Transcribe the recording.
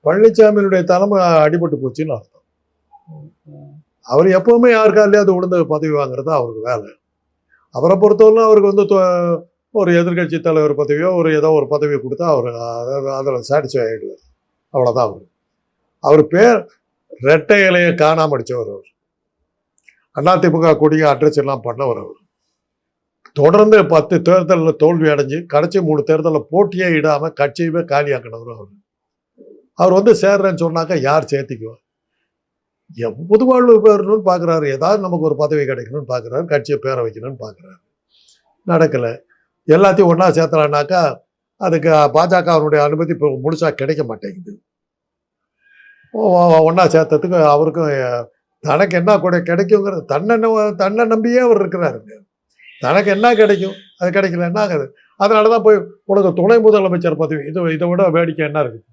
பழனிசாமியினுடைய தலைமை அடிபட்டு போச்சுன்னு அர்த்தம். அவர் எப்பவுமே யாருக்கா இல்லையா அது உளுந்த பதவி வாங்குறது அவருக்கு வேலை. அவரை பொறுத்தவரை அவருக்கு வந்து ஒரு எதிர்கட்சி தலைவர் பதவியோ ஏதோ ஒரு பதவியை கொடுத்தா அவர் அதில் சாட்டிஸ்ஃபை ஆகிடுவார். அவ்வளோதான் அவர். அவர் பேர் ரெட்டை இலையை காணாம அடிச்சவர். அவர் அதிமுக கொடிய அட்ரஸ் எல்லாம் பண்ணவர். அவர் தொடர்ந்து 10 தேர்தலில் தோல்வி அடைஞ்சு கடைசி 3 தேர்தலில் போட்டியே இடாமல் கட்சியுமே காலியாக்கினவர். அவர் வந்து சேர்றேன்னு சொன்னாக்கா யார் சேர்த்திக்குவார்? பொதுவாழ்வு பெறணும்னு பார்க்குறாரு. ஏதாவது நமக்கு ஒரு பதவி கிடைக்கணும்னு பார்க்குறாரு. கட்சியை பேர வைக்கணும்னு பார்க்குறாரு. நடக்கலை. எல்லாத்தையும் ஒன்றா சேர்த்தலான்னாக்கா அதுக்கு பாஜகவினுடைய அனுமதி இப்போ முழுசாக கிடைக்க மாட்டேங்குது. ஒன்றா சேர்த்ததுக்கு அவருக்கும் தனக்கு என்ன கூட கிடைக்குங்கிறது தன்னை நம்பியே அவர் இருக்கிறாருங்க. தனக்கு என்ன கிடைக்கும், அது கிடைக்கல என்ன ஆகுது. அதனால தான் போய் உனக்கு துணை முதலமைச்சர் பதவி, இதை விட வேடிக்கை என்ன இருக்குது?